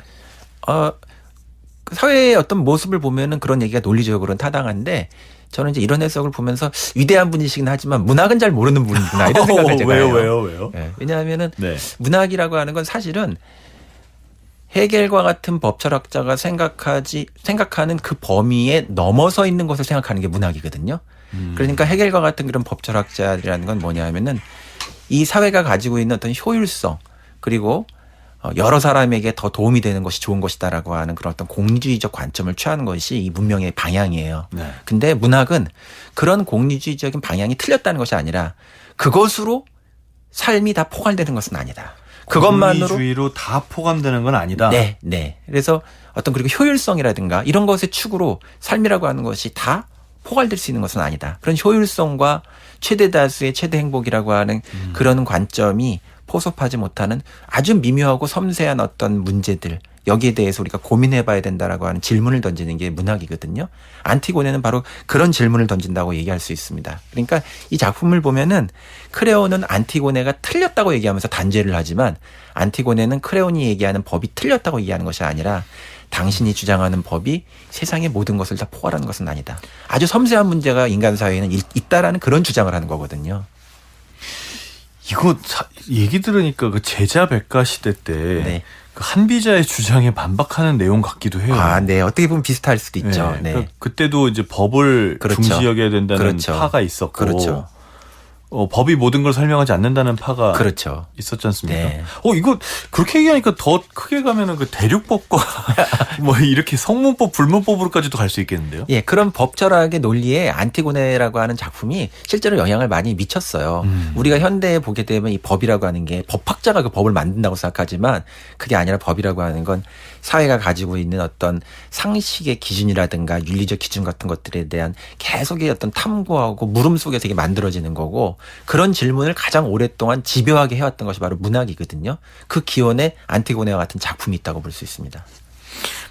그 사회의 어떤 모습을 보면은 그런 얘기가 논리적으로는 타당한데 저는 이제 이런 해석을 보면서 위대한 분이시긴 하지만 문학은 잘 모르는 분이구나 이런 생각을 제가 해요. 왜요? 네, 왜냐하면은 네. 문학이라고 하는 건 사실은 헤겔과 같은 법철학자가 생각하는 그 범위에 넘어서 있는 것을 생각하는 게 문학이거든요. 그러니까 헤겔과 같은 그런 법철학자라는 건 뭐냐 하면은 이 사회가 가지고 있는 어떤 효율성 그리고 여러 사람에게 더 도움이 되는 것이 좋은 것이다라고 하는 그런 어떤 공리주의적 관점을 취하는 것이 이 문명의 방향이에요. 네. 근데 문학은 그런 공리주의적인 방향이 틀렸다는 것이 아니라 그것으로 삶이 다 포괄되는 것은 아니다. 그것만으로 공리주의로 다 포함되는 건 아니다. 네, 네. 그래서 어떤 그리고 효율성이라든가 이런 것의 축으로 삶이라고 하는 것이 다 포괄될 수 있는 것은 아니다. 그런 효율성과 최대 다수의 최대 행복이라고 하는 그런 관점이 포섭하지 못하는 아주 미묘하고 섬세한 어떤 문제들 여기에 대해서 우리가 고민해 봐야 된다라고 하는 질문을 던지는 게 문학이거든요. 안티고네는 바로 그런 질문을 던진다고 얘기할 수 있습니다. 그러니까 이 작품을 보면은 크레온은 안티고네가 틀렸다고 얘기하면서 단죄를 하지만 안티고네는 크레온이 얘기하는 법이 틀렸다고 얘기하는 것이 아니라 당신이 주장하는 법이 세상의 모든 것을 다 포괄하는 것은 아니다. 아주 섬세한 문제가 인간 사회에는 있다라는 그런 주장을 하는 거거든요. 이거 얘기 들으니까 그 제자 백가 시대 때 네. 그 한비자의 주장에 반박하는 내용 같기도 해요. 아, 네. 어떻게 보면 비슷할 수도 있죠. 네. 그러니까 그때도 이제 법을 그렇죠. 중시 여겨야 된다는 그렇죠. 파가 있었고, 그렇죠. 법이 모든 걸 설명하지 않는다는 파가 그렇죠. 있었지 않습니까? 네. 이거 그렇게 얘기하니까 더 크게 가면은 그 대륙법과 뭐 이렇게 성문법, 불문법으로까지도 갈 수 있겠는데요? 예, 그런 법철학의 논리에 안티고네라고 하는 작품이 실제로 영향을 많이 미쳤어요. 우리가 현대에 보게 되면 이 법이라고 하는 게 법학자가 그 법을 만든다고 생각하지만 그게 아니라 법이라고 하는 건 사회가 가지고 있는 어떤 상식의 기준이라든가 윤리적 기준 같은 것들에 대한 계속의 어떤 탐구하고 물음 속에서 이게 만들어지는 거고 그런 질문을 가장 오랫동안 집요하게 해왔던 것이 바로 문학이거든요. 그 기원에 안티고네와 같은 작품이 있다고 볼 수 있습니다.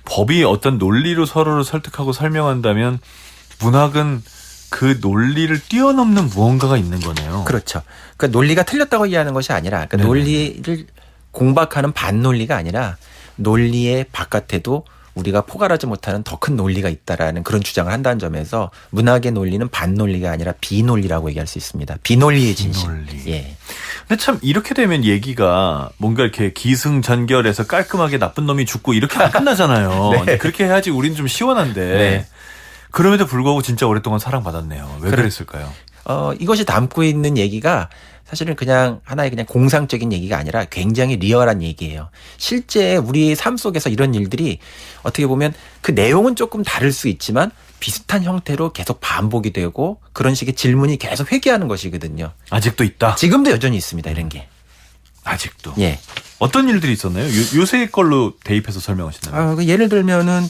법이 어떤 논리로 서로를 설득하고 설명한다면 문학은 그 논리를 뛰어넘는 무언가가 있는 거네요. 그렇죠. 그러니까 논리가 틀렸다고 이해하는 것이 아니라 그러니까 논리를 공박하는 반논리가 아니라 논리의 바깥에도 우리가 포괄하지 못하는 더 큰 논리가 있다라는 그런 주장을 한다는 점에서 문학의 논리는 반논리가 아니라 비논리라고 얘기할 수 있습니다. 비논리의 진실. 비논리. 예. 근데 참 이렇게 되면 얘기가 뭔가 이렇게 기승전결해서 깔끔하게 나쁜 놈이 죽고 이렇게 안 끝나잖아요. 네. 그렇게 해야지 우리는 좀 시원한데. 네. 그럼에도 불구하고 진짜 오랫동안 사랑받았네요. 왜 그랬을까요? 이것이 담고 있는 얘기가 사실은 그냥 하나의 그냥 공상적인 얘기가 아니라 굉장히 리얼한 얘기예요. 실제 우리의 삶 속에서 이런 일들이 어떻게 보면 그 내용은 조금 다를 수 있지만 비슷한 형태로 계속 반복이 되고 그런 식의 질문이 계속 회귀하는 것이거든요. 아직도 있다. 지금도 여전히 있습니다. 이런 게. 아직도. 예. 어떤 일들이 있었나요? 요새 걸로 대입해서 설명하신다면. 예를 들면은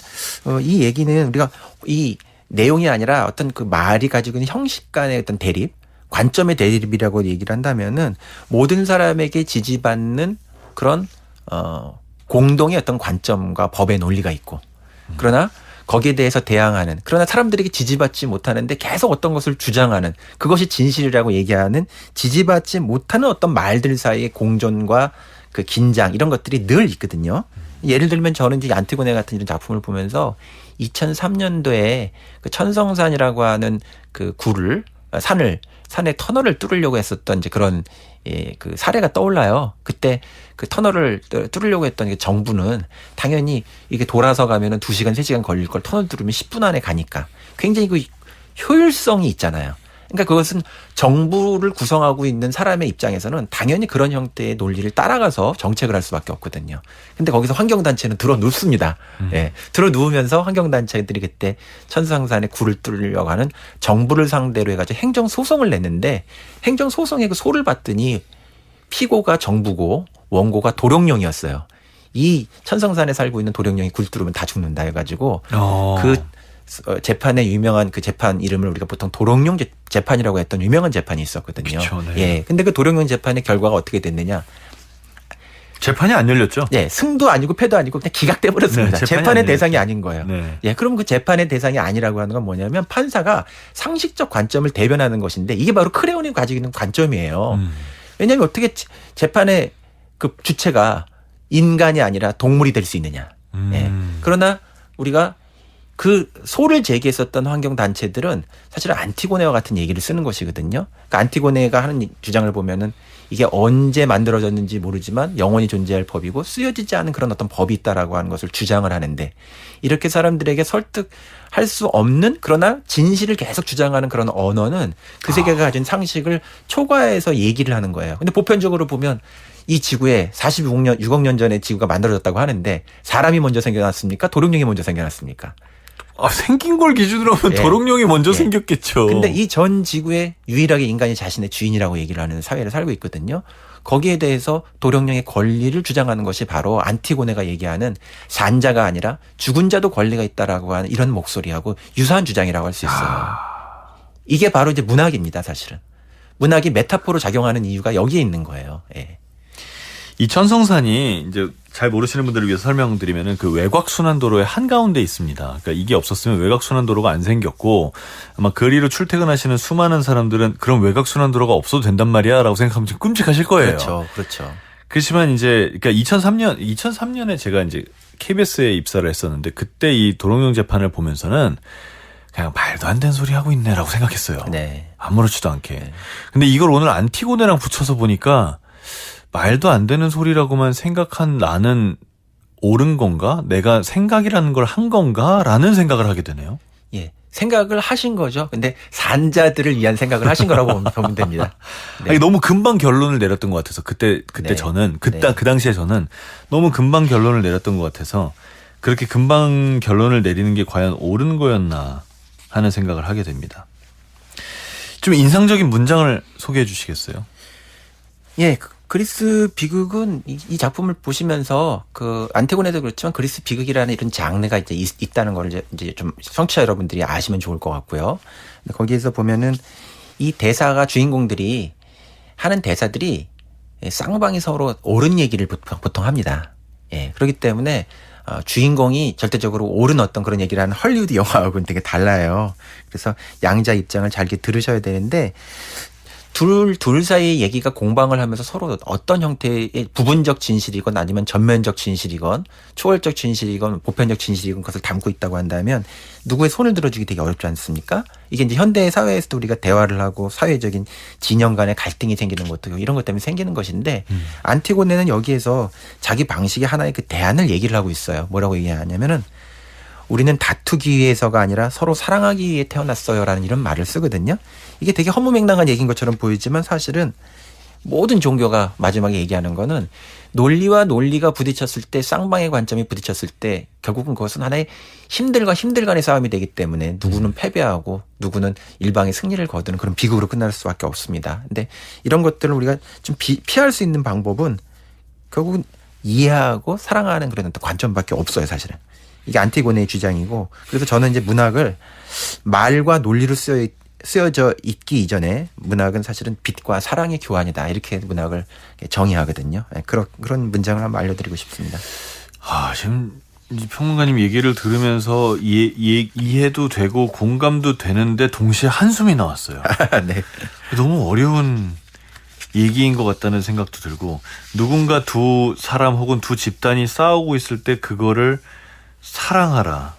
이 얘기는 우리가 이 내용이 아니라 어떤 그 말이 가지고 있는 형식 간의 어떤 대립, 관점의 대립이라고 얘기를 한다면은 모든 사람에게 지지받는 그런 공동의 어떤 관점과 법의 논리가 있고 그러나 거기에 대해서 대항하는 그러나 사람들에게 지지받지 못하는데 계속 어떤 것을 주장하는 그것이 진실이라고 얘기하는 지지받지 못하는 어떤 말들 사이의 공존과 그 긴장 이런 것들이 늘 있거든요. 예를 들면 저는 이제 안티고네 같은 이런 작품을 보면서 2003년도에 그 천성산이라고 하는 그 산에 터널을 뚫으려고 했었던 이제 그런 그 사례가 떠올라요. 그때 그 터널을 뚫으려고 했던 정부는 당연히 이게 돌아서 가면은 2시간, 3시간 걸릴 걸 터널 뚫으면 10분 안에 가니까 굉장히 그 효율성이 있잖아요. 그러니까 그것은 정부를 구성하고 있는 사람의 입장에서는 당연히 그런 형태의 논리를 따라가서 정책을 할 수밖에 없거든요. 근데 거기서 환경단체는 들어 눕습니다. 예. 들어 누우면서 환경단체들이 그때 천상산에 굴을 뚫으려고 하는 정부를 상대로 해가지고 행정소송을 냈는데 행정소송에 그 소를 봤더니 피고가 정부고 원고가 도룡령이었어요. 이 천성산에 살고 있는 도룡령이 굴 뚫으면 다 죽는다 해가지고 그 재판의 유명한 그 재판 이름을 우리가 보통 도룡령 재판이라고 했던 유명한 재판이 있었거든요. 그쵸, 네. 예. 근데 그 도룡령 재판의 결과가 어떻게 됐느냐? 재판이 안 열렸죠? 예. 승도 아니고 패도 아니고 그냥 기각돼 버렸습니다. 네, 재판의 대상이 아닌 거예요. 네. 예. 그럼 그 재판의 대상이 아니라고 하는 건 뭐냐면 판사가 상식적 관점을 대변하는 것인데 이게 바로 크레온이 가지고 있는 관점이에요. 왜냐하면 어떻게 재판의 그 주체가 인간이 아니라 동물이 될 수 있느냐. 예. 그러나 우리가 그 소를 제기했었던 환경 단체들은 사실은 안티고네와 같은 얘기를 쓰는 것이거든요. 그러니까 안티고네가 하는 주장을 보면은 이게 언제 만들어졌는지 모르지만 영원히 존재할 법이고 쓰여지지 않은 그런 어떤 법이 있다라고 하는 것을 주장을 하는데 이렇게 사람들에게 설득할 수 없는 그러나 진실을 계속 주장하는 그런 언어는 그 세계가 가진 상식을 초과해서 얘기를 하는 거예요. 근데 보편적으로 보면 이 지구에 6억 년 전에 지구가 만들어졌다고 하는데 사람이 먼저 생겨났습니까? 도룡령이 먼저 생겨났습니까? 생긴 걸 기준으로 하면 예. 도롱뇽이 먼저 예. 생겼겠죠. 근데 이 전 지구에 유일하게 인간이 자신의 주인이라고 얘기를 하는 사회를 살고 있거든요. 거기에 대해서 도룡령의 권리를 주장하는 것이 바로 안티고네가 얘기하는 산자가 아니라 죽은 자도 권리가 있다라고 하는 이런 목소리하고 유사한 주장이라고 할 수 있어요. 이게 바로 이제 문학입니다, 사실은. 문학이 메타포로 작용하는 이유가 여기에 있는 거예요. 예. 이 천성산이 이제 잘 모르시는 분들을 위해서 설명드리면은 그 외곽순환도로의 한가운데 있습니다. 그러니까 이게 없었으면 외곽순환도로가 안 생겼고 아마 그리로 출퇴근하시는 수많은 사람들은 그런 외곽순환도로가 없어도 된단 말이야 라고 생각하면 좀 끔찍하실 거예요. 그렇죠. 그렇죠. 그렇지만 이제 그러니까 2003년에 제가 이제 KBS에 입사를 했었는데 그때 이 도롱뇽 재판을 보면서는 그냥 말도 안 되는 소리 하고 있네라고 생각했어요. 네. 아무렇지도 않게. 네. 근데 이걸 오늘 안티고네랑 붙여서 보니까 말도 안 되는 소리라고만 생각한 나는 옳은 건가? 내가 생각이라는 걸 한 건가? 라는 생각을 하게 되네요. 예. 생각을 하신 거죠. 근데 산자들을 위한 생각을 하신 거라고 보면 됩니다. 네. 아니, 너무 금방 결론을 내렸던 것 같아서 그때 네. 저는 그 네. 당시에 저는 너무 금방 결론을 내렸던 것 같아서 그렇게 금방 결론을 내리는 게 과연 옳은 거였나 하는 생각을 하게 됩니다. 좀 인상적인 문장을 소개해 주시겠어요? 예. 그리스 비극은 이 작품을 보시면서 그 안티고네도 그렇지만 그리스 비극이라는 이런 장르가 이제 있다는 걸 이제 좀 청취자 여러분들이 아시면 좋을 것 같고요. 근데 거기에서 보면은 이 대사가 주인공들이 하는 대사들이 쌍방이 서로 옳은 얘기를 보통 합니다. 예. 그렇기 때문에 주인공이 절대적으로 옳은 어떤 그런 얘기를 하는 헐리우드 영화하고는 되게 달라요. 그래서 양자 입장을 잘 들으셔야 되는데 둘 사이의 얘기가 공방을 하면서 서로 어떤 형태의 부분적 진실이건 아니면 전면적 진실이건 초월적 진실이건 보편적 진실이건 그것을 담고 있다고 한다면 누구의 손을 들어주기 되게 어렵지 않습니까? 이게 이제 현대 사회에서도 우리가 대화를 하고 사회적인 진영 간의 갈등이 생기는 것도 이런 것 때문에 생기는 것인데 안티고네는 여기에서 자기 방식의 하나의 그 대안을 얘기를 하고 있어요. 뭐라고 얘기하냐면은 우리는 다투기 위해서가 아니라 서로 사랑하기 위해 태어났어요라는 이런 말을 쓰거든요. 이게 되게 허무맹랑한 얘기인 것처럼 보이지만 사실은 모든 종교가 마지막에 얘기하는 거는 논리와 논리가 부딪혔을 때 쌍방의 관점이 부딪혔을 때 결국은 그것은 하나의 힘들과 힘들 간의 싸움이 되기 때문에 누구는 패배하고 누구는 일방의 승리를 거두는 그런 비극으로 끝날 수밖에 없습니다. 근데 이런 것들을 우리가 좀 피할 수 있는 방법은 결국은 이해하고 사랑하는 그런 어떤 관점밖에 없어요, 사실은. 이게 안티고네의 주장이고 그래서 저는 이제 문학을 말과 논리로 쓰여져 있기 이전에 문학은 사실은 빛과 사랑의 교환이다 이렇게 문학을 정의하거든요. 그런 문장을 한번 알려드리고 싶습니다. 지금 평론가님 얘기를 들으면서 이해도 되고 공감도 되는데 동시에 한숨이 나왔어요. 네. 너무 어려운 얘기인 것 같다는 생각도 들고 누군가 두 사람 혹은 두 집단이 싸우고 있을 때 그거를 사랑하라는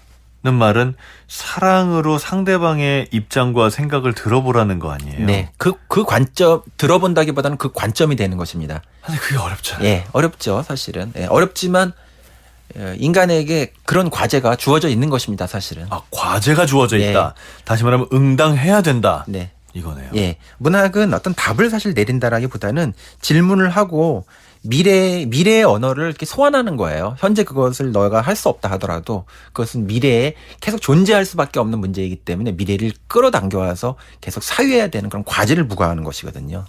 말은 사랑으로 상대방의 입장과 생각을 들어보라는 거 아니에요? 네. 그 관점, 들어본다기보다는 그 관점이 되는 것입니다. 근데 그게 어렵잖아요. 예, 어렵죠, 사실은. 예, 어렵지만, 인간에게 그런 과제가 주어져 있는 것입니다, 사실은. 과제가 주어져 있다. 다시 말하면 응당해야 된다. 네. 이거네요. 예. 문학은 어떤 답을 사실 내린다라기보다는 질문을 하고 미래의 언어를 이렇게 소환하는 거예요. 현재 그것을 너가 할 수 없다 하더라도 그것은 미래에 계속 존재할 수밖에 없는 문제이기 때문에 미래를 끌어당겨와서 계속 사유해야 되는 그런 과제를 부과하는 것이거든요.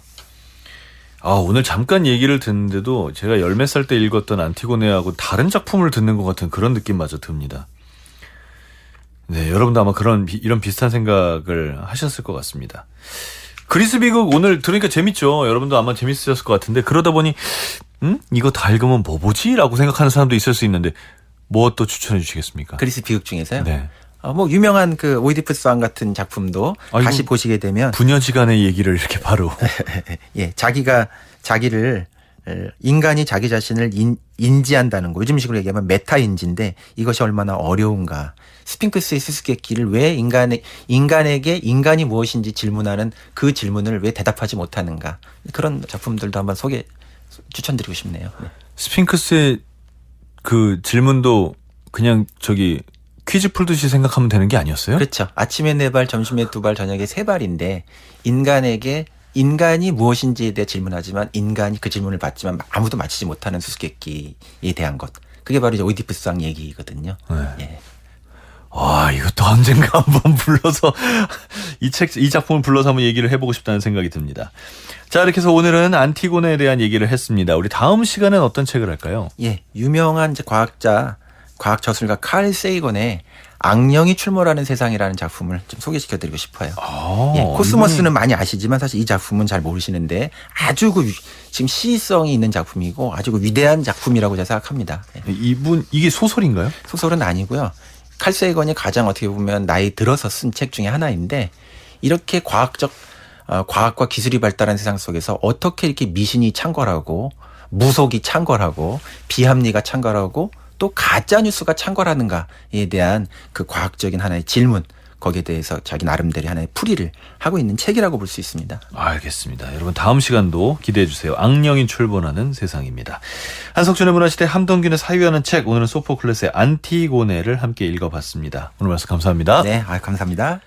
오늘 잠깐 얘기를 듣는데도 제가 열 몇 살 때 읽었던 안티고네하고 다른 작품을 듣는 것 같은 그런 느낌마저 듭니다. 네, 여러분도 아마 이런 비슷한 생각을 하셨을 것 같습니다. 그리스 비극 오늘 들으니까 재밌죠? 여러분도 아마 재밌으셨을 것 같은데 그러다 보니 이거 다 읽으면 뭐 보지? 라고 생각하는 사람도 있을 수 있는데 뭐 또 추천해 주시겠습니까? 그리스 비극 중에서요? 네. 뭐 유명한 그 오이디푸스 왕 같은 작품도 다시 보시게 되면 부녀지간의 얘기를 이렇게 바로 예, 자기가 자기를 인간이 자기 자신을 인지한다는 거, 요즘 식으로 얘기하면 메타인지인데 이것이 얼마나 어려운가. 스핑크스의 수수께끼를 왜 인간에게 인간이 무엇인지 질문하는 그 질문을 왜 대답하지 못하는가. 그런 작품들도 한번 추천드리고 싶네요. 네. 스핑크스의 그 질문도 그냥 퀴즈 풀듯이 생각하면 되는 게 아니었어요? 그렇죠. 아침에 4발, 점심에 2발, 저녁에 3발인데 인간이 무엇인지에 대해 질문하지만 인간이 그 질문을 받지만 아무도 맞히지 못하는 수수께끼에 대한 것. 그게 바로 이제 오이디푸스왕 얘기거든요. 네. 예. 와, 이것도 언젠가 한번 불러서 이 작품을 불러서 한번 얘기를 해보고 싶다는 생각이 듭니다. 자, 이렇게 해서 오늘은 안티고네에 대한 얘기를 했습니다. 우리 다음 시간엔 어떤 책을 할까요? 예, 유명한 이제 과학 저술가 칼 세이건의 악령이 출몰하는 세상이라는 작품을 좀 소개시켜드리고 싶어요. 예, 코스모스는 많이 아시지만 사실 이 작품은 잘 모르시는데 아주 지금 시의성이 있는 작품이고 아주 위대한 작품이라고 제가 생각합니다. 예. 이게 소설인가요? 소설은 아니고요. 칼 세이건이 가장 어떻게 보면 나이 들어서 쓴 책 중에 하나인데 이렇게 과학과 기술이 발달한 세상 속에서 어떻게 이렇게 미신이 창궐하고 무속이 창궐하고 비합리가 창궐하고 또 가짜뉴스가 창궐하는가에 대한 그 과학적인 하나의 질문, 거기에 대해서 자기 나름대로 하나의 풀이를 하고 있는 책이라고 볼 수 있습니다. 알겠습니다. 여러분 다음 시간도 기대해 주세요. 악령이 출몰하는 세상입니다. 한석준의 문화시대, 함동균의 사유하는 책, 오늘은 소포클레스의 안티고네를 함께 읽어봤습니다. 오늘 말씀 감사합니다. 네, 감사합니다.